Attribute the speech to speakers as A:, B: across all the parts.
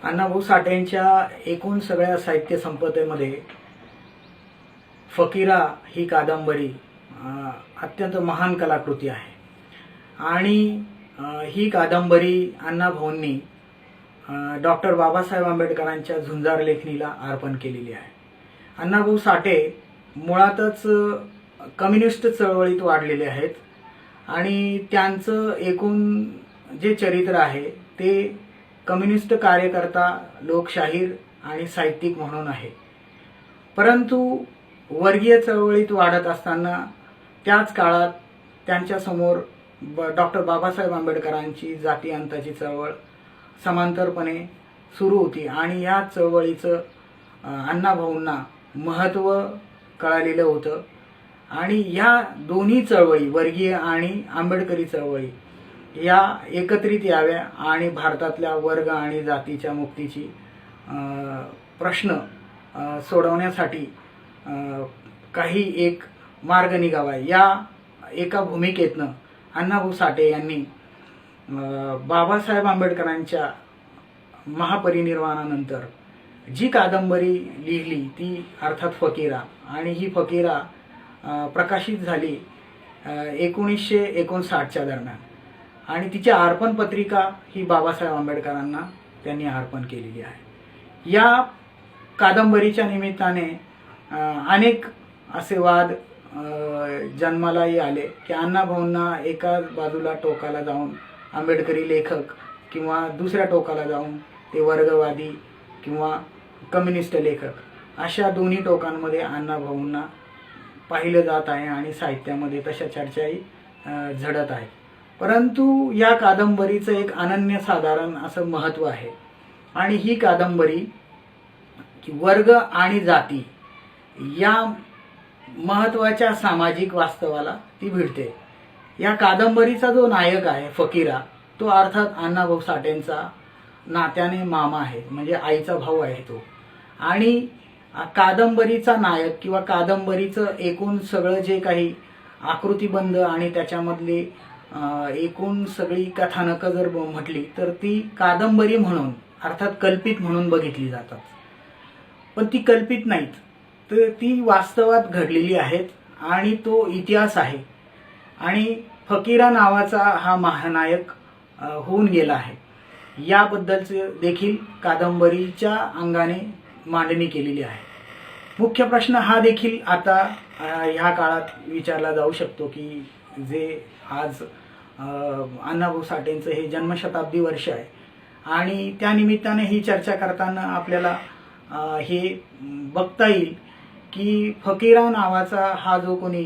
A: अण्णाभाऊ साठेंच्या एकूण सगळ्या साहित्य संपदेमध्ये फकीरा ही कादंबरी अत्यंत महान कलाकृती आहे आणि ही कादंबरी अण्णाभाऊंनी डॉक्टर बाबासाहेब आंबेडकरांच्या झुंजार लेखणीला अर्पण केलेली आहे। अण्णाभाऊ साठे मुळातच कम्युनिस्ट चळवळीत वाढलेले आहेत आणि त्यांचं एकूण जे चरित्र आहे ते कम्युनिस्ट कार्यकर्ता, लोकशाहीर आणि साहित्यिक म्हणून आहे। परंतु वर्गीय चळवळीत वाढत असताना त्याच काळात त्यांच्या समोर डॉक्टर बाबासाहेब आंबेडकरांची जाती अंताची चळवळ समांतरपणे सुरू होती आणि या चळवळीचं अण्णाभाऊंना महत्त्व कळालेलं होतं आणि या दोन्ही चळवळी, वर्गीय आणि आंबेडकरी चळवळी, या एकत्रित याव्या आणि भारतातल्या वर्ग आणि जातीच्या मुक्तीची प्रश्न सोडवण्यासाठी काही एक मार्ग निघावा, या एका भूमिकेतनं अण्णाभाऊ साठे यांनी बाबासाहेब आंबेडकरांच्या महापरिनिर्वाणानंतर जी कादंबरी लिहिली ती अर्थात फकीरा, आणि ही फकीरा प्रकाशित झाली 1959च्या दरम्यान आणि तिची अर्पण पत्रिका ही बाबासाहेब आंबेडकरांना त्यांनी अर्पण केलेली आहे। या कादंबरीच्या निमित्ताने अनेक असे वाद जन्मालाही आले की अण्णाभाऊंना एका बाजूला टोकाला जाऊन आंबेडकरी लेखक किंवा दुसऱ्या टोकाला जाऊन ते वर्गवादी किंवा कम्युनिस्ट लेखक, अशा दोन्ही टोकांमध्ये अण्णाभाऊंना पाहिलं जात आहे आणि साहित्यामध्ये तशा चर्चाही झडत आहेत। परंतु या कादंबरीचं एक अनन्यसाधारण असं महत्त्व आहे आणि ही कादंबरी वर्ग आणि जाती या महत्त्वाच्या सामाजिक वास्तवाला ती भिडते। या कादंबरीचा जो नायक आहे फकीरा, तो अर्थात अण्णाभाऊ साठेंचा नात्याने मामा आहे, म्हणजे आईचा भाऊ आहे तो। आणि कादंबरीचा नायक किंवा कादंबरीचं एकूण सगळं जे काही आकृतीबंध आणि त्याच्यामधली एकूण सगळी कथानकं जर म्हटली तर ती कादंबरी म्हणून अर्थात कल्पित म्हणून बघितली जातात, पण ती कल्पित नाहीत, तर ती वास्तवात घडलेली आहेत आणि तो इतिहास आहे आणि फकीरा नावाचा हा महानायक होऊन गेला आहे, याबद्दलचे देखील कादंबरीच्या अंगाने मांडणी केलेली आहे। मुख्य प्रश्न हा देखील आता ह्या काळात विचारला जाऊ शकतो की जे आज अण्णाभाऊ साठेंचं हे जन्मशताब्दी वर्ष आहे आणि त्यानिमित्ताने ही चर्चा करताना आपल्याला हे बघता येईल की फकीरा नावाचा हा जो कोणी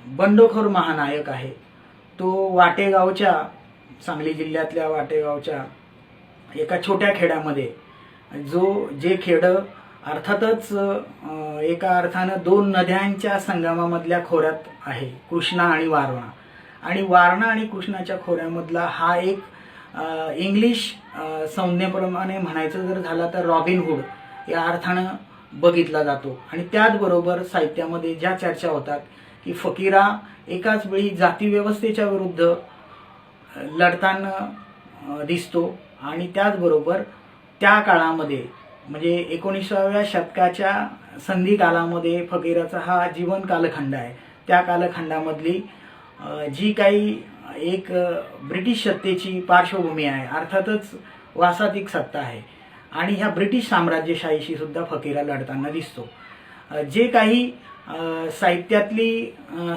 A: बंडखोर महानायक आहे तो वाटेगावच्या, सांगली जिल्ह्यातल्या वाटेगावच्या एका छोट्या खेड्यामध्ये, जे खेडं अर्थातच एका अर्थानं दोन नद्यांच्या संगमामधल्या खोऱ्यात आहे, कृष्णा आणि वारणा, आणि वारणा आणि कृष्णाच्या खोऱ्यामधला हा एक इंग्लिश संज्ञेप्रमाणे म्हणायचं जर झाला तर रॉबिनहूड या अर्थानं बघितला जातो। आणि त्याचबरोबर साहित्यामध्ये ज्या चर्चा होतात की फकीरा एकाच वेळी जातीव्यवस्थेच्या विरुद्ध लढताना दिसतो आणि त्याचबरोबर त्या काळामध्ये म्हणजे 19व्या शतकाच्या संधी कालामध्ये फकीराचा हा जीवन कालखंड आहे। त्या कालखंडामधली जी काही एक ब्रिटिश सत्तेची पार्श्वभूमी आहे, अर्थातच वासातिक सत्ता आहे आणि ह्या ब्रिटिश साम्राज्यशाहीशी सुद्धा फकीरा लढताना दिसतो। जे काही साहित्यातली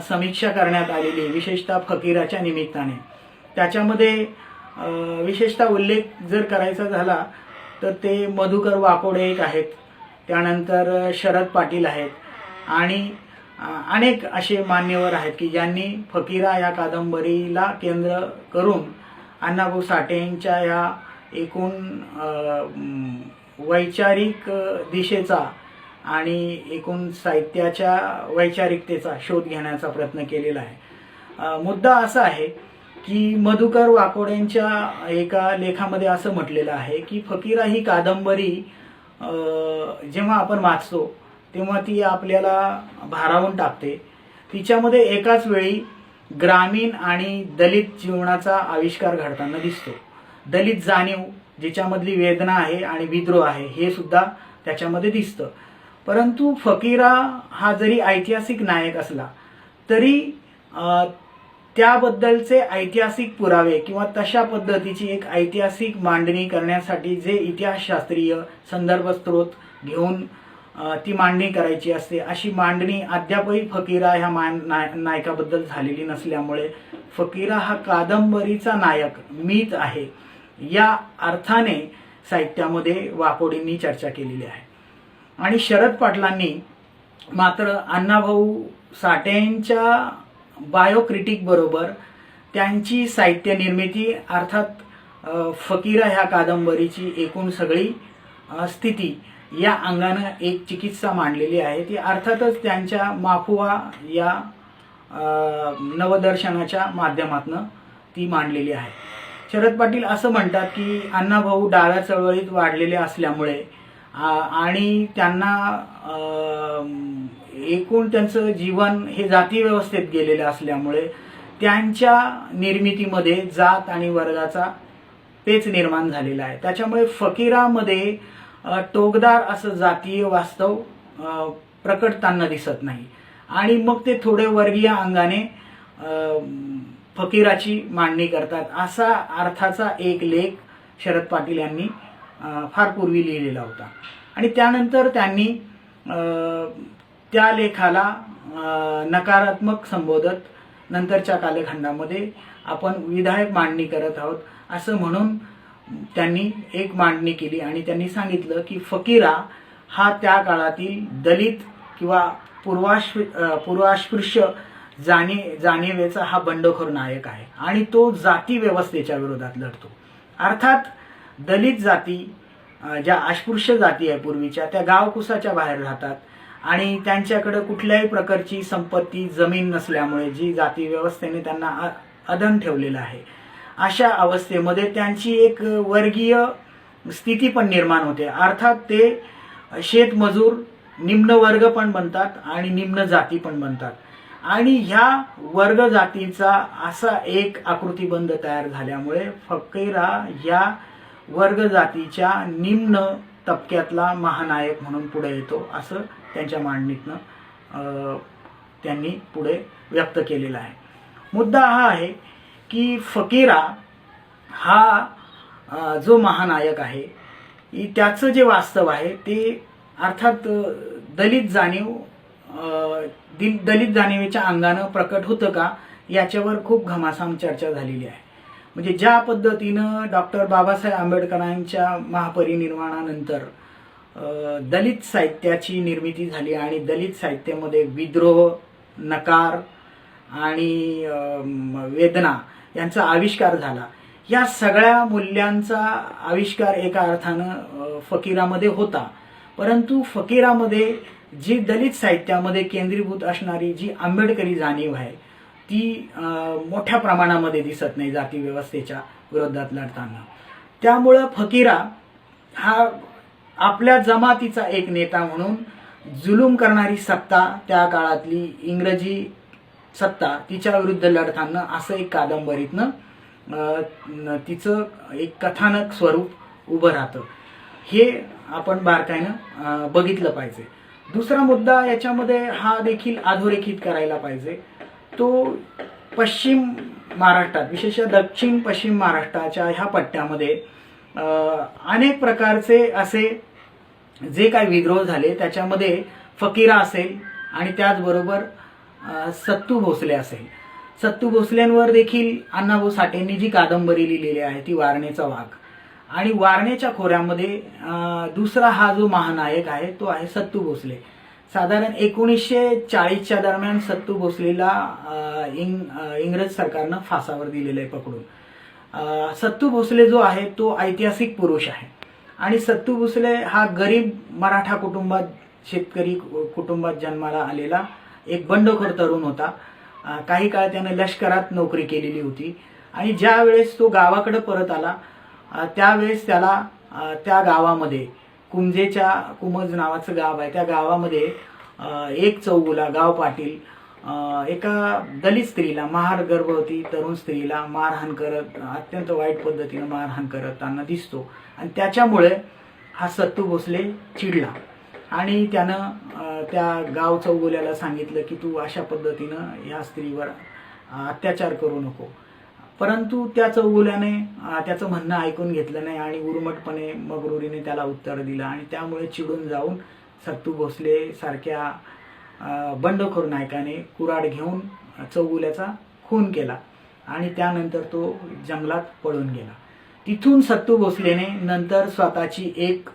A: समीक्षा करण्यात आलेली विशेषतः फकीराच्या निमित्ताने, त्याच्यामध्ये विशेषतः उल्लेख जर करायचा झाला तर ते मधुकर वाकोडे एक आहेत, त्यानंतर शरद पाटील आहेत आणि अनेक असे मान्यवर आहेत की ज्यांनी फकीरा या कादंबरीला केंद्र करून अण्णाभाऊ साठेंच्या या एकूण वैचारिक दिशेचा आणि एकूण साहित्याच्या वैचारिकतेचा शोध घेण्याचा प्रयत्न केलेला आहे। मुद्दा असा आहे की मधुकर वाकोडेंच्या एका लेखामध्ये असं म्हटलेलं आहे की फकीरा ही कादंबरी जेव्हा आपण वाचतो तेव्हा ती आपल्याला भारावून टाकते। तिच्यामध्ये एकाच वेळी ग्रामीण आणि दलित जीवनाचा आविष्कार घडताना दिसतो। दलित जाणीव जिच्यामधली वेदना आहे आणि विद्रोह आहे हे सुद्धा त्याच्यामध्ये दिसतं. परंतु फकीरा हा जरी ऐतिहासिक नायक असला तरी त्याबद्दलचे ऐतिहासिक पुरावे किंवा तशा पद्धतीची एक ऐतिहासिक मांडणी करण्यासाठी जे इतिहासशास्त्रीय संदर्भ स्रोत घेऊन ती मांडणी करायची असते, अशी मांडणी अद्यापही फकीरा ह्या नायकाबद्दल झालेली नसल्यामुळे फकीरा हा कादंबरीचा नायक मीच आहे या अर्थाने साहित्यामध्ये वाकोडींनी चर्चा केलेली आहे. आणि शरद पाटलांनी मात्र अण्णाभाऊ साठेंच्या बायोक्रिटिक बरोबर त्यांची साहित्य निर्मिती अर्थात फकीरा ह्या कादंबरीची एकूण सगळी स्थिती या अंगानं एक चिकित्सा मांडलेली आहे. ती अर्थातच त्यांच्या माफुआ या नवदर्शनाच्या माध्यमातून ती मांडलेली आहे. शरद पाटील असं म्हणतात की अण्णाभाऊ डाव्या चळवळीत वाढलेले असल्यामुळे आणि त्यांना एकूण त्यांचं जीवन हे जाती व्यवस्थेत गेलेलं असल्यामुळे त्यांच्या निर्मितीमध्ये जात आणि वर्गाचा पेच निर्माण झालेला आहे. त्याच्यामुळे फकीरामध्ये टोकदार असं जातीय वास्तव प्रकटताना दिसत नाही आणि मग ते थोडे वर्गीय अंगाने फकीराची मांडणी करतात. असा अर्थाचा एक लेख शरद पाटील यांनी फार पूर्वी लिहिलेला होता आणि त्यानंतर त्यांनी त्या लेखाला नकारात्मक संबोधत नंतरच्या कालखंडामध्ये आपण विधायक मांडणी करत आहोत असं म्हणून त्यांनी एक मांडणी केली आणि त्यांनी सांगितलं की फकीरा हा त्या काळातील दलित किंवा पूर्वास्पृश्य जाणीवेचा हा बंडखोर नायक आहे आणि तो जाती व्यवस्थेच्या विरोधात लढतो. अर्थात दलित जाती ज्या अस्पृश्य जाती आहे पूर्वीच्या, त्या गावकुसाच्या बाहेर राहतात आणि त्यांच्याकडे कुठल्याही प्रकारची संपत्ती जमीन नसल्यामुळे जी जाती व्यवस्थेने त्यांना अधन ठेवलेलं आहे, अशा अवस्थेमध्ये त्यांची एक वर्गीय स्थिती पण निर्माण होते. अर्थात ते शेतमजूर निम्न वर्ग पण बनतात आणि निम्न जाती पण बनतात आणि ह्या वर्ग जातीचा असा एक आकृतिबंध तयार झाल्यामुळे फकीरा या वर्ग जातीच्या निम्न तबक्यातला महानायक म्हणून पुढे येतो असं त्यांच्या मांडणीतनं त्यांनी पुढे व्यक्त केलेला आहे. मुद्दा हा आहे की फकीरा हा जो महानायक आहे त्याचं जे वास्तव आहे ते अर्थात दलित जाणीवेच्या अंगानं प्रकट होतं का याच्यावर खूप घमासाम चर्चा झालेली आहे. म्हणजे ज्या पद्धतीनं डॉक्टर बाबासाहेब आंबेडकरांच्या महापरिनिर्वाणानंतर दलित साहित्याची निर्मिती झाली आणि दलित साहित्यामध्ये विद्रोह, नकार आणि वेदना यांचा आविष्कार झाला, या सगळ्या मूल्यांचा आविष्कार एका अर्थानं फकीरामध्ये होता. परंतु फकीरामध्ये जी दलित साहित्यामध्ये केंद्रीभूत असणारी जी आंबेडकरी जाणीव आहे ती मोठ्या प्रमाणामध्ये दिसत नाही जाती व्यवस्थेच्या विरोधात लढताना. त्यामुळं फकीरा हा आपल्या जमातीचा एक नेता म्हणून जुलूम करणारी सत्ता, त्या काळातली इंग्रजी सत्ता, तिच्या विरुद्ध लढताना असं एक कादंबरीतनं तिचं एक कथानक स्वरूप उभं राहतं. हे आपण बारकाईनं बघितलं पाहिजे. दुसरा मुद्दा याच्यामध्ये हा देखील अधोरेखित करायला पाहिजे, तो पश्चिम महाराष्ट्रात विशेषतः दक्षिण पश्चिम महाराष्ट्राच्या ह्या पट्ट्यामध्ये अनेक प्रकारचे असे जे काही विद्रोह झाले त्याच्यामध्ये फकीरा असेल आणि त्याचबरोबर सत्तू भोसले असेल. सत्तू भोसलेंवर देखील अण्णाभाऊ साठेंनी जी कादंबरी लिहिलेली आहे ती वारणेचा वाघ, आणि वारणेच्या खोऱ्यामध्ये दुसरा हा जो महानायक आहे तो आहे सत्तू भोसले. साधारण 1940च्या दरम्यान सत्तू भोसलेला इंग्रज सरकारनं फासावर दिलेलं आहे पकडून. सत्तू भोसले जो आहे तो ऐतिहासिक पुरुष आहे आणि सत्तू भोसले हा गरीब मराठा कुटुंबात, शेतकरी कुटुंबात जन्माला आलेला एक बंडखोर तरुण होता. काही काळ त्याने लष्करात नोकरी केलेली होती आणि ज्या वेळेस तो गावाकडे परत आला त्यावेळेस त्याला त्या गावामध्ये कुमज नावाचं गाव आहे, त्या गावामध्ये एक चौगुला गाव पाटील एका दलित स्त्रीला, महार गर्भवती तरुण स्त्रीला मारहाण करत, अत्यंत वाईट पद्धतीनं मारहाण करताना दिसतो. आणि त्याच्यामुळे हा सत्तू भोसले चिडला आणि त्यानं त्या गाव चौगुल्याला सांगितलं की तू अशा पद्धतीनं ह्या स्त्रीवर अत्याचार करू नको. परंतु त्या चौगुल्याने त्याचं म्हणणं ऐकून घेतलं नाही आणि उर्मटपणे मगरुरीने त्याला उत्तर दिलं. आणि त्यामुळे चिडून जाऊन सत्तू भोसले सारख्या बंडखोर नायकाने कुऱ्हाड घेऊन चौगुल्याचा खून केला आणि त्यानंतर तो जंगलात पळून गेला. तिथून सत्तू भोसलेने नंतर स्वतःची एक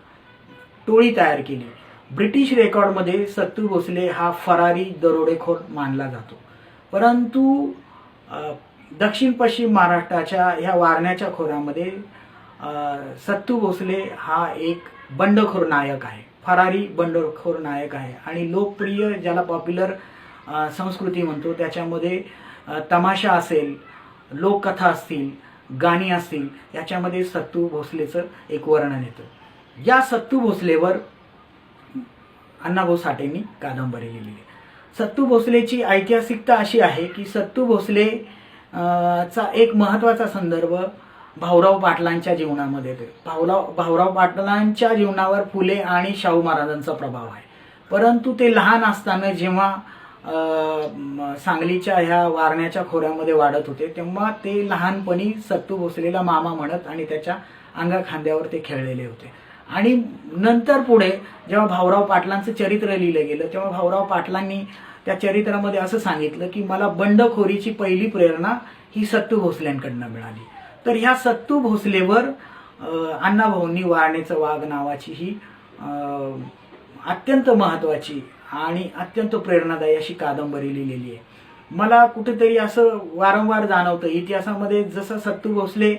A: टोळी तयार केली. ब्रिटिश रेकॉर्डमध्ये सत्तू भोसले हा फरारी दरोडेखोर मानला जातो. परंतु दक्षिण पश्चिम महाराष्ट्राच्या ह्या वारण्याच्या खोऱ्यामध्ये सत्तू भोसले हा एक बंडखोर नायक आहे, फरारी बंडखोर नायक आहे. आणि लोकप्रिय ज्याला पॉप्युलर संस्कृती म्हणतो त्याच्यामध्ये तमाशा असेल, लोककथा असतील, गाणी असतील, याच्यामध्ये सत्तू भोसलेचं एक वर्णन येतं. या सत्तू भोसलेवर अण्णाभाऊ साठेंनी कादंबरी लिहिली आहे. सत्तू भोसलेची ऐतिहासिकता अशी आहे की सत्तू भोसले चा एक महत्त्वाचा संदर्भ भाऊराव पाटलांच्या जीवनामध्ये येतो. भाऊराव पाटलांच्या जीवनावर फुले आणि शाहू महाराजांचा प्रभाव आहे. परंतु ते लहान असताना जेव्हा सांगलीच्या ह्या वारण्याच्या खोऱ्यामध्ये वाढत होते तेव्हा ते लहानपणी सत्तू भोसलेला मामा म्हणत आणि त्याच्या अंगाखांद्यावर ते खेळलेले होते. आणि नंतर पुढे जेव्हा भाऊराव पाटलांचं चरित्र लिहिलं गेलं तेव्हा भाऊराव पाटलांनी त्या चरित्रामध्ये असं सांगितलं की मला बंडखोरीची पहिली प्रेरणा ही सत्तू भोसल्यांकडनं मिळाली. तर ह्या सत्तू भोसलेवर अण्णाभाऊंनी वारणेचं वाघ नावाची ही अत्यंत महत्त्वाची आणि अत्यंत प्रेरणादायी अशी कादंबरी लिहिलेली आहे. मला कुठेतरी असं वारंवार जाणवतं इतिहासामध्ये जसं सत्तू भोसले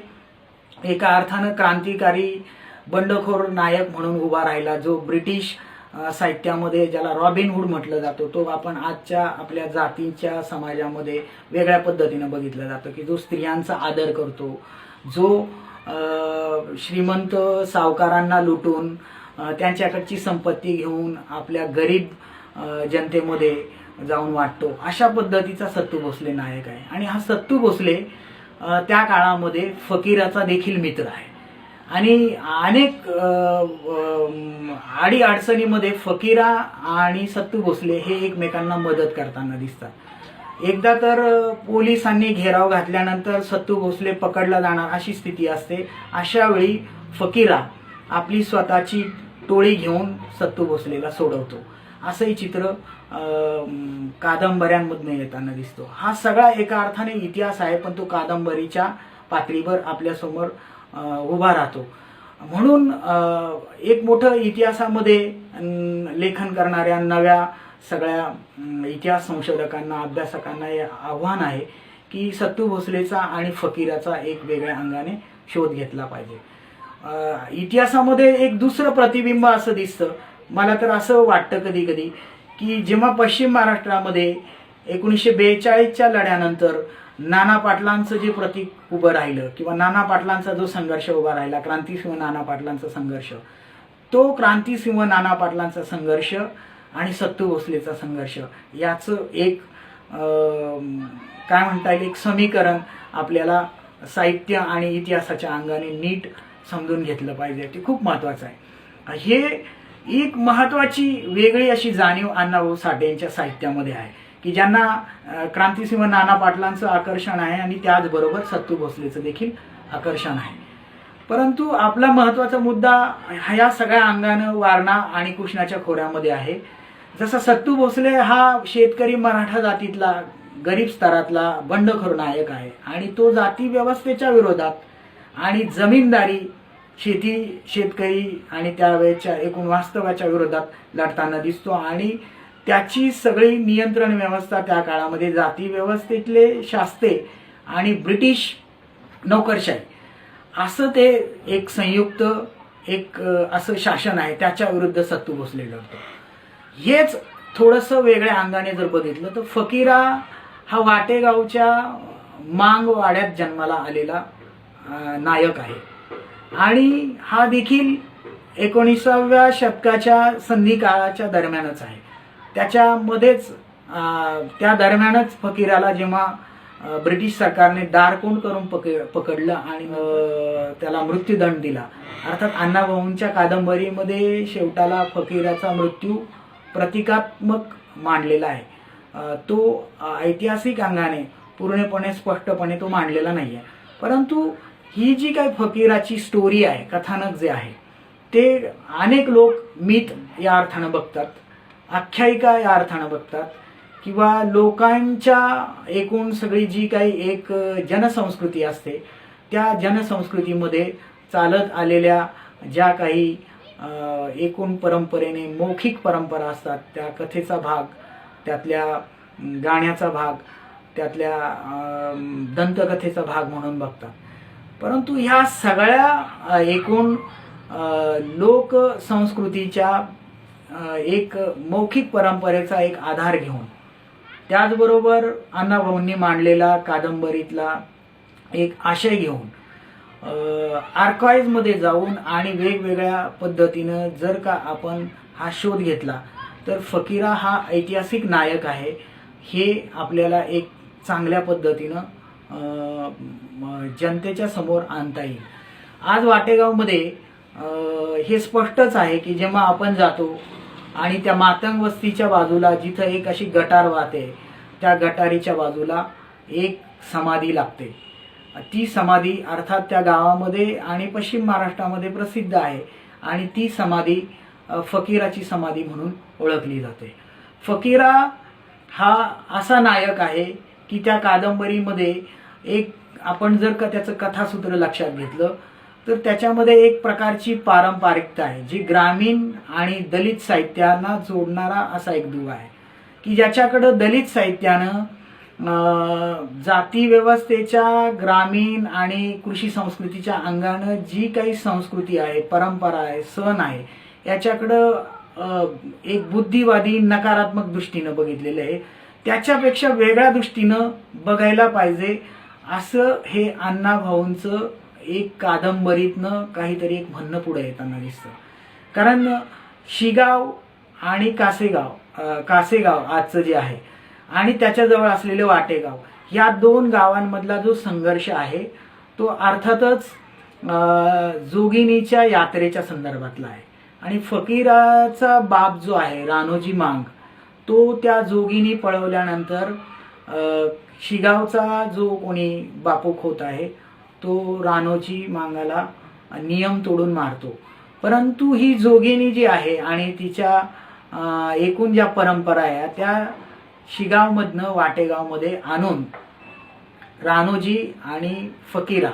A: एका अर्थानं क्रांतिकारी बंडखोर नायक म्हणून उभा राहिला, जो ब्रिटिश साहित्यामध्ये ज्याला रॉबिनहूड म्हटलं जातो, तो आपण आजच्या आपल्या जातीच्या समाजामध्ये वेगळ्या पद्धतीनं बघितलं जातं की जो स्त्रियांचा आदर करतो, जो श्रीमंत सावकारांना लुटून त्यांच्याकडची संपत्ती घेऊन आपल्या गरीब जनतेमध्ये जाऊन वाटतो, अशा पद्धतीचा सत्तू भोसले नायक आहे. आणि हा सत्तू भोसले त्या काळामध्ये फकीराचा देखील मित्र आहे आणि अनेक अडीअडचणीमध्ये फकीरा आणि सत्तू भोसले हे एकमेकांना मदत करताना दिसतात. एकदा तर पोलिसांनी घेराव घातल्यानंतर सत्तू भोसले पकडला जाणार अशी स्थिती असते. अशा वेळी फकीरा आपली स्वतःची टोळी घेऊन सत्तू भोसलेला सोडवतो. असंही चित्र कादंबऱ्यांमधून येताना दिसतो. हा सगळा एका अर्थाने इतिहास आहे, पण तो कादंबरीच्या पातळीवर आपल्यासमोर उभा राहतो. म्हणून एक मोठं इतिहासामध्ये लेखन करणाऱ्या नव्या सगळ्या इतिहास संशोधकांना, अभ्यासकांना हे आव्हान आहे की सत्तू भोसलेचा आणि फकीराचा एक वेगळ्या अंगाने शोध घेतला पाहिजे. इतिहासामध्ये एक दुसरं प्रतिबिंब असं दिसतं, मला तर असं वाटतं कधी कधी की जेव्हा पश्चिम महाराष्ट्रामध्ये 1942च्या लढ्यानंतर नाना पाटलांचं जे प्रतीक उभं राहिलं किंवा नाना पाटलांचा जो संघर्ष उभा राहिला, क्रांतिसिंह नाना पाटलांचा संघर्ष, तो क्रांतिसिंह नाना पाटलांचा संघर्ष आणि सत्तू भोसलेचा संघर्ष याचं एक काय म्हणता येईल एक समीकरण आपल्याला साहित्य आणि इतिहासाच्या अंगाने नीट समजून घेतलं पाहिजे. ते खूप महत्त्वाचं आहे. हे एक महत्त्वाची वेगळी अशी जाणीव अण्णाभाऊ साठे यांच्या साहित्यामध्ये आहे की ज्यांना क्रांतिसिंह नाना पाटलांचं आकर्षण आहे आणि त्याचबरोबर सत्तू भोसलेचं देखील आकर्षण आहे. परंतु आपला महत्त्वाचा मुद्दा ह्या सगळ्या अंगानं वारणा आणि कृष्णाच्या खोऱ्यामध्ये आहे. जसा सत्तू भोसले हा शेतकरी मराठा जातीतला गरीब स्तरातला बंडखोर नायक आहे आणि तो जाती व्यवस्थेच्या विरोधात आणि जमीनदारी, शेती, शेतकरी आणि त्यावेळेच्या एकूण वास्तवाच्या विरोधात लढताना दिसतो. आणि त्याची सगळी नियंत्रण व्यवस्था त्या काळामध्ये जाती व्यवस्थेतले शास्ते आणि ब्रिटिश नोकरशाही असं ते एक संयुक्त एक असं शासन आहे, त्याच्या विरुद्ध सत्तू भोसले लढतो. हेच थोडंसं वेगळ्या अंगाने जर बघितलं तर फकीरा हा वाटेगावच्या मांग वाड्यात जन्माला आलेला नायक आहे आणि हा देखील 19व्या शतकाच्या संधी काळाच्या दरम्यानच आहे. त्याच्यामध्येच त्या दरम्यानच फकीराला जेव्हा ब्रिटिश सरकारने दारकूण करून पकडलं आणि त्याला मृत्यूदंड दिला. अर्थात अण्णाभाऊंच्या कादंबरीमध्ये शेवटाला फकीराचा मृत्यू प्रतिकात्मक मांडलेला आहे. तो ऐतिहासिक अंगाने पूर्णपणे स्पष्टपणे तो मांडलेला नाही आहे. परंतु ही जी काही फकीराची स्टोरी आहे, कथानक जे आहे, ते अनेक लोक मिथ या अर्थानं बघतात, आख्यायिका या अर्थानं बघतात, किंवा लोकांच्या एकूण सगळी जी काही एक जनसंस्कृती असते त्या जनसंस्कृतीमध्ये चालत आलेल्या ज्या काही एकूण परंपरेने मौखिक परंपरा असतात, त्या कथेचा भाग, त्यातल्या गाण्याचा भाग, त्यातल्या दंतकथेचा भाग म्हणून बघतात. परंतु ह्या सगळ्या एकूण लोकसंस्कृतीच्या एक मौखिक परंपरेचा एक आधार घेऊन, त्याचबरोबर अण्णाभाऊंनी मांडलेला कादंबरीतला एक आशय घेऊन आर्काइव्हमध्ये जाऊन आणि वेगवेगळ्या पद्धतीनं जर का आपण हा शोध घेतला तर फकीरा हा ऐतिहासिक नायक आहे हे आपल्याला एक चांगल्या पद्धतीनं जनतेच्या समोर आणता येईल. आज वाटेगावमध्ये हे स्पष्टच आहे की जेव्हा आपण जातो आणि त्या मातंग वस्तीच्या बाजूला जिथं एक अशी गटार वाहते, त्या गटारीच्या बाजूला एक समाधी लागते. ती समाधी अर्थात त्या गावामध्ये आणि पश्चिम महाराष्ट्रामध्ये प्रसिद्ध आहे आणि ती समाधी फकीराची समाधी म्हणून ओळखली जाते. फकीरा हा असा नायक आहे की त्या कादंबरीमध्ये एक आपण जर का त्याचं कथासूत्र लक्षात घेतलं तर त्याच्यामध्ये एक प्रकारची पारंपरिकता आहे जी ग्रामीण आणि दलित साहित्यांना जोडणारा असा एक दुवा आहे की ज्याच्याकडं दलित साहित्यानं जाती व्यवस्थेच्या ग्रामीण आणि कृषी संस्कृतीच्या अंगानं जी काही संस्कृती आहे, परंपरा आहे, सण आहे, याच्याकडं एक बुद्धिवादी नकारात्मक दृष्टीनं बघितलेलं आहे. त्याच्यापेक्षा वेगळ्या दृष्टीनं बघायला पाहिजे असं हे अण्णाभाऊंचं एक कादंबरीतनं काहीतरी एक म्हणणं पुढे येताना दिसतं. कारण शिगाव आणि कासेगाव आजचं जे आहे आणि त्याच्याजवळ असलेले वाटेगाव, या दोन गावांमधला जो संघर्ष आहे तो अर्थातच जोगिनीच्या यात्रेच्या संदर्भातला आहे. आणि फकीराचा बाप जो आहे रानोजी मांग, तो त्या जोगिनी पळवल्यानंतर शिगावचा जो कोणी बापूक होत आहे तो रानोजी मांगाला नियम तोडून मारतो. परंतु ही जोगिनी जी आहे आणि तिच्या एकूण ज्या परंपरा आहे त्या शिगावमधनं वाटेगावमध्ये आणून रानोजी आणि फकीरा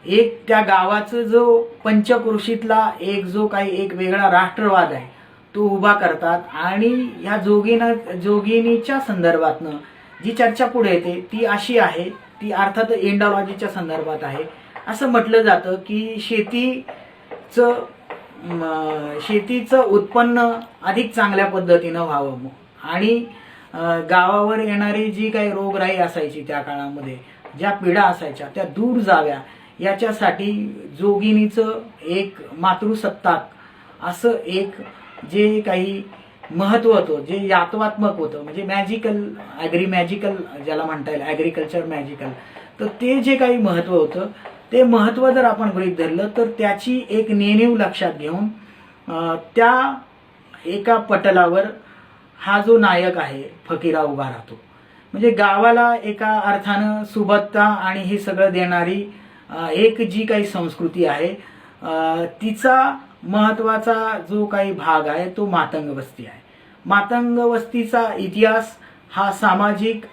A: एक त्या गावाचं जो पंचक्रोशीतला एक जो काही एक वेगळा राष्ट्रवाद आहे तो उभा करतात. आणि ह्या जोगिनीच्या संदर्भातनं जी चर्चा पुढे येते ती अशी आहे, ती अर्थात एंडॉलॉजीच्या संदर्भात आहे. असं म्हटलं जातं की शेतीचं उत्पन्न अधिक चांगल्या पद्धतीनं व्हावं आणि गावावर येणारी जी काही रोगराई असायची त्या काळामध्ये, ज्या पिढा असायच्या त्या दूर जाव्या याच्यासाठी जोगिनीचं एक मातृसत्ताक असं एक जे काही महत्त्व होतं, जे यात्वात्मक होतं, म्हणजे मॅजिकल ज्याला म्हणता येईल, ॲग्रिकल्चर मॅजिकल, तर ते जे काही महत्त्व होतं ते महत्त्व जर आपण गृहीत धरलं तर त्याची एक नेणीव लक्षात घेऊन त्या एका पटलावर हा जो नायक आहे फकीरा उभा राहतो. म्हणजे गावाला एका अर्थानं सुबत्ता आणि हे सगळं देणारी एक जी काही संस्कृती आहे तिचा महत्त्वाचा जो काही भाग आहे तो मातंग वस्ती आहे. मातंग वस्तीचा इतिहास हा सामाजिक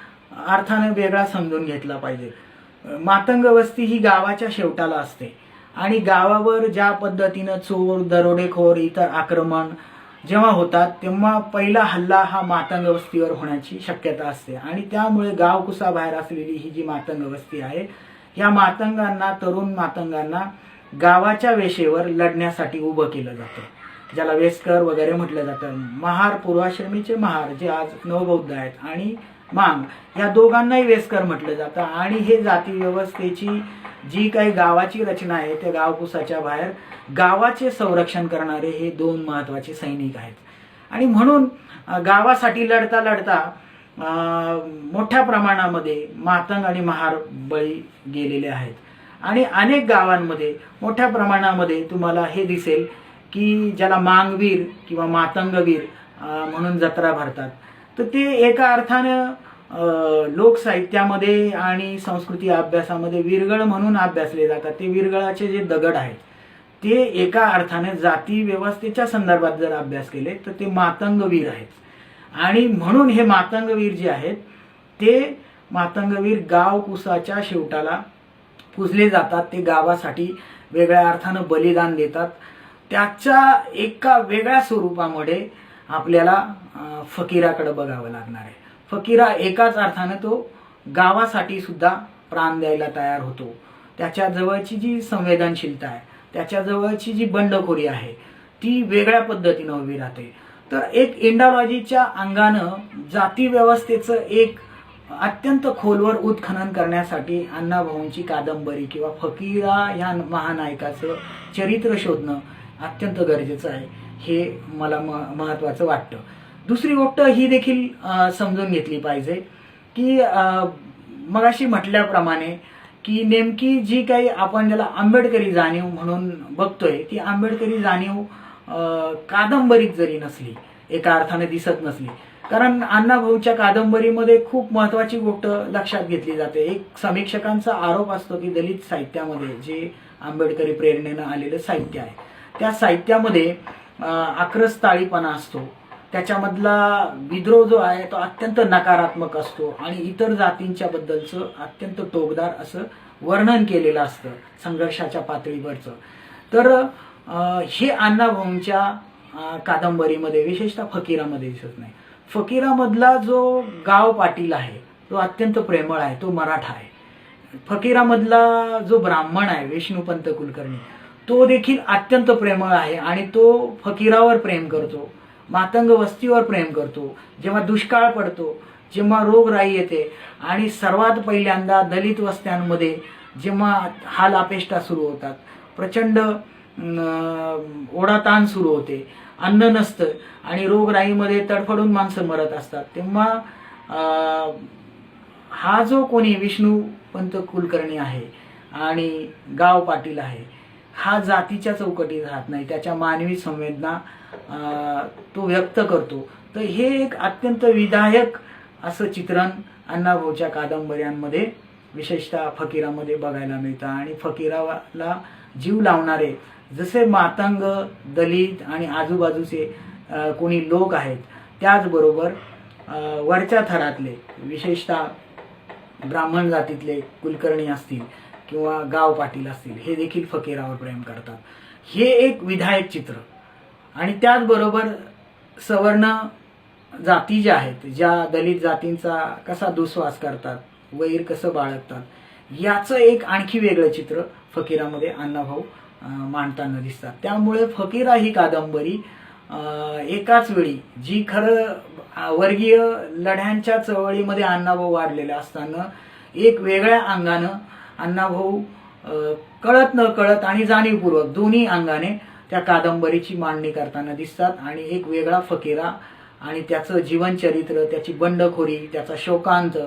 A: अर्थानं वेगळा समजून घेतला पाहिजे. मातंग वस्ती ही गावाच्या शेवटाला असते आणि गावावर ज्या पद्धतीनं चोर, दरोडेखोर, इतर आक्रमण जेव्हा होतात तेव्हा पहिला हल्ला हा मातंग वस्तीवर होण्याची शक्यता असते. आणि त्यामुळे गावकुसाबाहेर असलेली ही जी मातंग वस्ती आहे या मातंगांना, तरुण मातंगांना गावाच्या वेशेवर लढण्यासाठी उभं केलं जातं, ज्याला वेस्कर वगैरे म्हटलं जातं. महार, पूर्वाश्रमीचे महार जे आज नवबौद्ध आहेत आणि मांग या दोघांनाही वेस्कर म्हटलं जातं. आणि हे जाती व्यवस्थेची जी काही गावाची रचना आहे त्या गावकुसाच्या बाहेर गावाचे संरक्षण करणारे हे दोन महत्त्वाचे सैनिक आहेत. आणि म्हणून गावासाठी लढता लढता मोठ्या प्रमाणामध्ये मातंग आणि महार बळी गेलेले आहेत. आणि अनेक गावांमध्ये मोठ्या प्रमाणामध्ये तुम्हाला हे दिसेल की ज्याला मांगवीर किंवा मातंगवीर म्हणून जत्रा भरतात. तर ते एका अर्थानं लोकसाहित्यामध्ये आणि संस्कृती अभ्यासामध्ये विरगळ म्हणून अभ्यासले जातात. ते विरगळाचे जे दगड आहेत ते एका अर्थाने जाती व्यवस्थेच्या संदर्भात जर अभ्यास केले तर ते मातंगवीर आहेत. आणि म्हणून हे मातंगवीर जे आहेत ते मातंगवीर गाव कुसाच्या शेवटाला पूजले जातात. ते गावासाठी वेगळ्या अर्थानं बलिदान देतात. त्याच्या एका वेगळ्या स्वरूपामध्ये आपल्याला फकीराकडे बघावं लागणार आहे. फकीरा एकाच अर्थानं तो गावासाठी सुद्धा प्राण द्यायला तयार होतो. त्याच्या जवळची जी संवेदनशीलता आहे, त्याच्या जवळची जी बंडखोरी आहे ती वेगळ्या पद्धतीनं उभी राहते. तर एक इंडॉलॉजीच्या अंगानं जाती व्यवस्थेचं एक अत्यंत खोलवर उत्खनन करण्यासाठी अण्णाभाऊंची कादंबरी किंवा फकीरा ह्या महानायकाचं चरित्र शोधणं अत्यंत गरजेचं आहे, हे मला महत्त्वाचं वाटतं. दुसरी गोष्ट ही देखील समजून घेतली पाहिजे की मगाशी म्हटल्याप्रमाणे की नेमकी जी काही आपण ज्याला आंबेडकरी जाणीव म्हणून बघतोय ती आंबेडकरी जाणीव कादंबरीत जरी नसली, एका अर्थाने दिसत नसली, कारण अण्णाभाऊच्या कादंबरीमध्ये खूप महत्त्वाची गोष्ट लक्षात घेतली जाते. एक समीक्षकांचा आरोप असतो की दलित साहित्यामध्ये जे आंबेडकरी प्रेरणेनं आलेलं साहित्य आहे त्या साहित्यामध्ये आक्रस्ताळीपणा असतो. त्याच्यामधला विद्रोह जो आहे तो अत्यंत नकारात्मक असतो आणि इतर जातींच्या बद्दलचं अत्यंत टोकदार असं वर्णन केलेलं असतं संघर्षाच्या पातळीवरचं. तर हे अण्णाभाऊंच्या कादंबरीमध्ये विशेषतः फकीरामध्ये दिसत नाही. फकीरामधला जो गाव पाटील आहे तो अत्यंत प्रेमळ आहे, तो मराठा आहे. फकीरामधला जो ब्राह्मण आहे विष्णुपंत कुलकर्णी तो देखील अत्यंत प्रेमळ आहे आणि तो फकीरावर प्रेम करतो, मातंग वस्तीवर प्रेम करतो. जेव्हा दुष्काळ पडतो, जेव्हा रोगराई येते आणि सर्वात पहिल्यांदा दलित वस्त्यांमध्ये जेव्हा हाल अपेष्टा सुरू होतात, प्रचंड ओढाताण सुरू होते, अन्न नसतं आणि रोगराईमध्ये तडफडून माणसं मरत असतात, तेव्हा हा जो कोणी विष्णुपंत कुलकर्णी आहे आणि गाव पाटील आहे हा जातीच्या चौकटीत राहत नाही, त्याच्या मानवी संवेदना तो व्यक्त करतो. तर हे एक अत्यंत विधायक असं चित्रण अण्णाभाऊच्या कादंबऱ्यांमध्ये विशेषतः फकीरामध्ये बघायला मिळतं. आणि फकीराला जीव लावणारे जसे मातंग, दलित आणि आजूबाजूचे कोणी लोक आहेत, त्याचबरोबर वरच्या थरातले विशेषतः ब्राह्मण जातीतले कुलकर्णी असतील किंवा गाव पाटील असतील हे देखील फकीरावर प्रेम करतात. हे एक विधायक चित्र. आणि त्याचबरोबर सवर्ण जाती ज्या आहेत, ज्या दलित जातींचा कसा दुस्वास करतात, वैर कसं बाळगतात, याचं एक आणखी वेगळं चित्र फकीरामध्ये अण्णाभाऊ मांडताना दिसतात. त्यामुळे फकीरा ही कादंबरी एकाच वेळी जी खरं वर्गीय लढ्यांच्या चळवळीमध्ये अण्णाभाऊ वाढलेले असताना एक वेगळ्या अंगानं अण्णाभाऊ कळत न कळत आणि जाणीवपूर्वक दोन्ही अंगाने त्या कादंबरीची मांडणी करताना दिसतात. आणि एक वेगळा फकीरा आणि त्याचं जीवनचरित्र, त्याची बंडखोरी, त्याचा शोकांत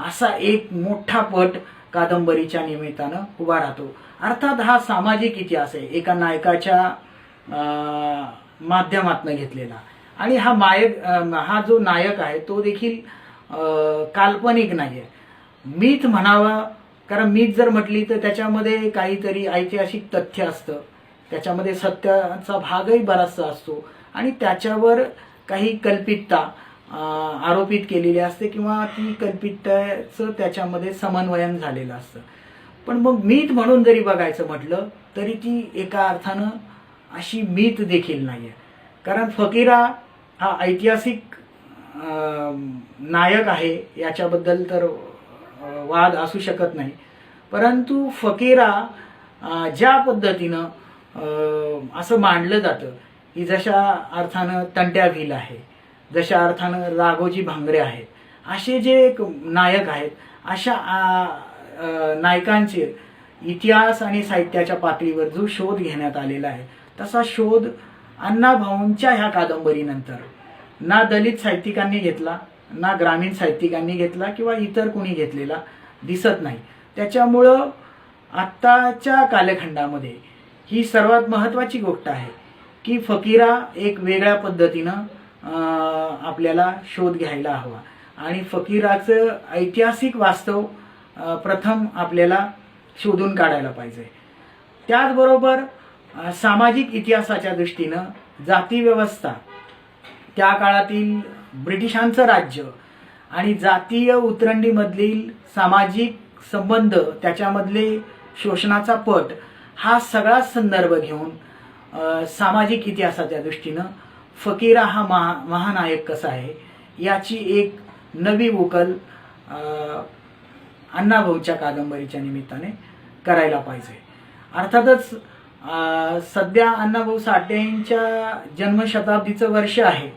A: असा एक मोठा पट कादंबरीच्या निमित्तानं उभा राहतो. अर्थात हा सामाजिक इतिहास आहे एका नायकाच्या माध्यमातून घेतलेला. आणि हा जो नायक आहे तो देखील काल्पनिक नाही आहे, मीथ म्हणावा. कारण मीथ जर म्हटली तर त्याच्यामध्ये काहीतरी ऐतिहासिक तथ्य असतं, त्याच्यामध्ये सत्याचा भागही बराचसा असतो आणि त्याच्यावर काही कल्पितता आरोपित केलेली असते किंवा ती कल्पिततेचं त्याच्यामध्ये समन्वयन झालेलं असतं. पण मग मीथ म्हणून जरी बघायचं म्हटलं तरी ती एका अर्थानं अशी मीथ देखील नाही आहे. कारण फकीरा हा ऐतिहासिक नायक आहे याच्याबद्दल तर वाद असू शकत नाही, परंतु फकीरा ज्या पद्धतीनं असं मांडलं जातं की जशा अर्थानं तंट्या भील आहे, जशा अर्थानं राघोजी भांगरे आहेत, असे जे एक नायक आहेत, अशा नायकांचे इतिहास आणि साहित्याच्या पातळीवर जो शोध घेण्यात आलेला आहे तसा शोध अण्णाभाऊंच्या ह्या कादंबरीनंतर ना दलित साहित्यिकांनी घेतला ना ग्रामीण साहित्यिकांनी घेतला किंवा इतर कोणी घेतलेला दिसत नाही. त्याच्यामुळं आत्ताच्या कालखंडामध्ये ही सर्वात महत्त्वाची गोष्ट आहे की फकीरा एक वेगळ्या पद्धतीनं आपल्याला शोध घ्यायला हवा आणि फकीराचं ऐतिहासिक वास्तव प्रथम आपल्याला शोधून काढायला पाहिजे. त्याचबरोबर सामाजिक इतिहासाच्या दृष्टीनं जाती व्यवस्था, त्या काळातील ब्रिटिशांचं राज्य आणि जातीय उतरंडीमधील सामाजिक संबंध, त्याच्यामधले शोषणाचा पट, हा सगळा संदर्भ घेऊन सामाजिक इतिहासाच्या दृष्टीनं फकीरा हा महानायक कसा आहे याची एक नवी उकल अण्णाभाऊच्या कादंबरीच्या निमित्ताने करायला पाहिजे. अर्थातच सध्या अण्णाभाऊ साठेंच्या जन्मशताब्दीचं वर्ष आहे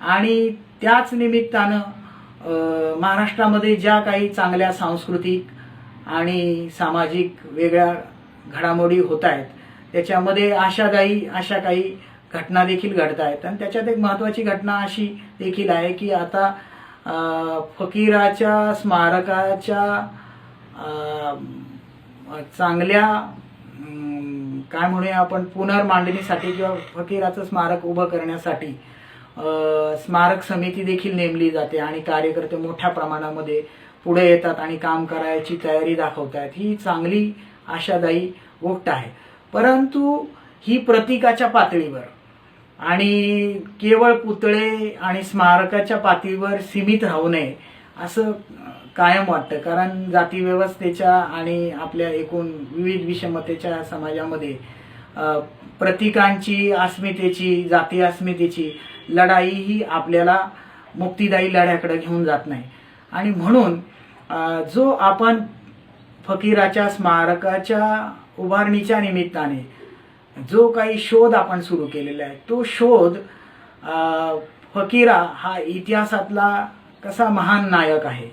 A: आणि त्याच निमित्तानं महाराष्ट्रामध्ये ज्या काही चांगल्या सांस्कृतिक आणि सामाजिक वेगळ्या घडामोडी होत आहेत त्याच्यामध्ये अशा काही घटना देखील घडत आहेत. आणि त्याच्यात एक महत्त्वाची घटना अशी देखील आहे की आता फकीराच्या स्मारकाच्या चांगल्या काय म्हणूया आपण पुनर्मांडणीसाठी किंवा फकीराचं स्मारक उभं करण्यासाठी स्मारक समिती देखील नेमली जाते आणि कार्यकर्ते मोठ्या प्रमाणामध्ये पुढे येतात आणि काम करायची तयारी दाखवत आहेत. ही चांगली आशादायी गोष्ट आहे. परंतु ही प्रतीकाच्या पातळीवर आणि केवळ पुतळे आणि स्मारकाच्या पातळीवर सीमित राहू नये असं कायम वाटतं. कारण जाती व्यवस्थेच्या आणि आपल्या एकूण विविध विषमतेच्या समाजामध्ये प्रतीकांची, अस्मितेची, जाती अस्मितेची लढाई ही आपल्याला मुक्तिदायी लढ्याकडे घेऊन जात नाही. आणि म्हणून जो आपण फकीराच्या स्मारकाच्या उभारणीच्या निमित्ताने जो काही शोध आपण सुरू केलेला आहे तो शोध फकीरा हा इतिहासातला कसा महान नायक आहे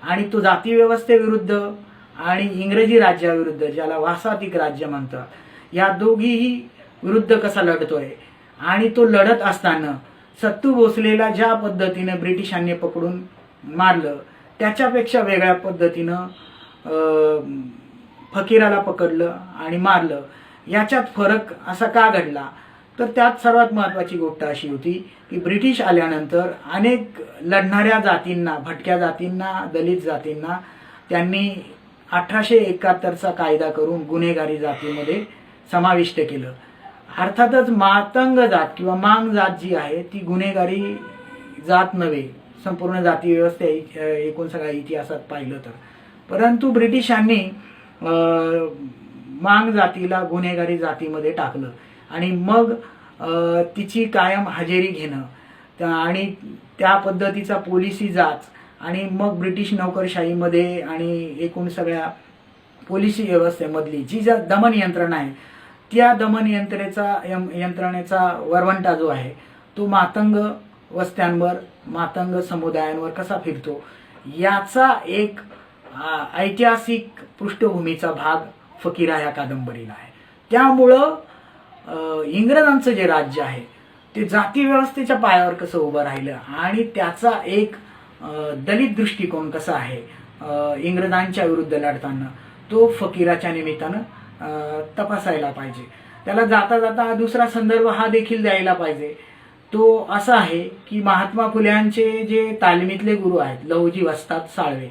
A: आणि तो जाती व्यवस्थेविरुद्ध आणि इंग्रजी राज्याविरुद्ध, ज्याला वासातिक राज्य म्हणतात, या दोघीही विरुद्ध कसा लढतोय आणि तो लढत असताना सत्तू भोसलेला ज्या पद्धतीने ब्रिटिशांनी पकडून मारलं त्याच्यापेक्षा वेगळ्या पद्धतीनं फकीराला पकडलं आणि मारलं. याच्यात फरक असा का घडला तर त्यात सर्वात महत्त्वाची गोष्ट अशी होती की ब्रिटिश आल्यानंतर अनेक लढणाऱ्या जातींना, भटक्या जातींना, दलित जातींना त्यांनी 1871चा कायदा करून गुन्हेगारी जातीमध्ये समाविष्ट केलं. अर्थातच मातंग जात किंवा मांग जात जी आहे ती गुन्हेगारी जात नव्हे संपूर्ण जाती व्यवस्था एकूण सगळ्या इतिहासात पाहिलं तर. परंतु ब्रिटिशांनी मांग जातीला गुन्हेगारी जातीमध्ये टाकलं आणि मग तिची कायम हजेरी घेणं आणि त्या पद्धतीचा पोलिसी जाच आणि मग ब्रिटिश नोकरशाहीमध्ये आणि एकूण सगळ्या पोलिसी व्यवस्थेमधली जी दमन यंत्रणा आहे त्या दमन यंत्रणेचा वरवंटा जो आहे तो मातंग वस्त्यांवर, मातंग समुदायांवर कसा फिरतो याचा एक ऐतिहासिक पृष्ठभूमीचा भाग फकीरा या कादंबरीला आहे. त्यामुळं इंग्रजांचं जे राज्य आहे ते जाती व्यवस्थेच्या पायावर कसं उभं राहिलं आणि त्याचा एक दलित दृष्टिकोन कसा आहे इंग्रजांच्या विरुद्ध लढताना तो फकीराच्या निमित्तानं तपासायला पाहिजे. त्याला जाता जाता दुसरा संदर्भ हा देखील द्यायला पाहिजे. तो असा आहे की महात्मा फुल्यांचे जे तालमीतले गुरु आहेत लहुजी वस्ताद साळवे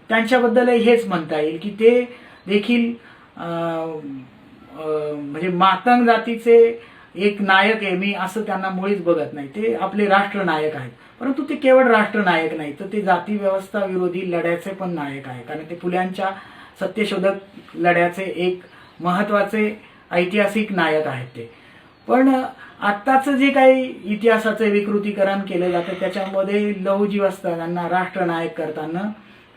A: त्यांच्याबद्दल हेच म्हणता येईल की ते देखील म्हणजे मातंग जातीचे एक नायक आहे मी असं त्यांना मुळीच बघत नाही. ते आपले राष्ट्रनायक आहेत. परंतु ते केवळ राष्ट्रनायक नाही तर ते जाती व्यवस्था विरोधी लढ्याचे पण नायक आहे. कारण ते फुल्यांच्या सत्यशोधक लढ्याचे एक महत्त्वाचे ऐतिहासिक नायक आहेत ते. पण आत्ताचं जे काही इतिहासाचं विकृतीकरण केलं जातं त्याच्यामध्ये लहुजी वस्ताद यांना राष्ट्रनायक करताना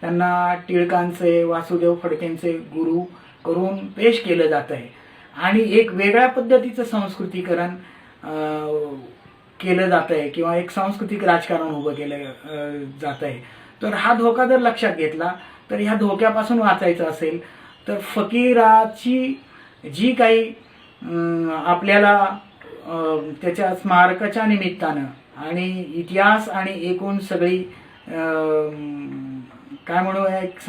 A: त्यांना टिळकांचे, वासुदेव फडकेंचे गुरु करून पेश केलं जात आहे आणि एक वेगळ्या पद्धतीचं संस्कृतीकरण केलं जात आहे किंवा एक सांस्कृतिक राजकारण उभं केलं जात आहे. तर हा धोका जर लक्षात घेतला तर ह्या धोक्यापासून वाचायचं असेल तर फकीराची जी काही आपल्याला त्याच्या स्मारकाच्या निमित्तानं आणि इतिहास आणि एकूण सगळी काय म्हणू एक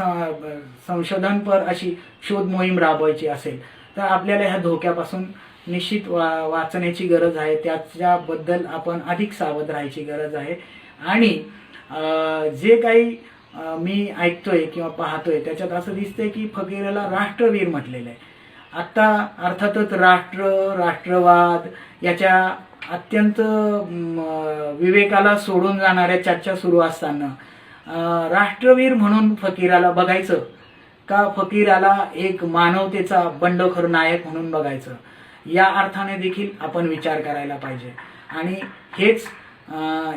A: संशोधनपर अशी शोध मोहीम राबवायची असेल तर आपल्याला ह्या धोक्यापासून निश्चित वाचण्याची गरज आहे. त्याच्याबद्दल आपण अधिक सावध राहायची गरज आहे. आणि जे काही मी ऐकतोय किंवा पाहतोय त्याच्यात असं दिसतंय की फकीराला राष्ट्रवीर म्हटलेलं आहे. आत्ता अर्थातच राष्ट्रवाद याच्या अत्यंत विवेकाला सोडून जाणाऱ्या चर्चा सुरू असताना राष्ट्रवीर म्हणून फकीराला बघायचं का फकीराला एक मानवतेचा बंडखोर नायक म्हणून बघायचं, या अर्थाने देखील आपण विचार करायला पाहिजे. आणि हेच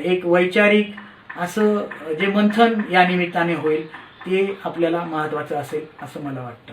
A: एक वैचारिक असं जे मंथन या निमित्ताने होईल ते आपल्याला महत्त्वाचं असेल असं मला वाटतं.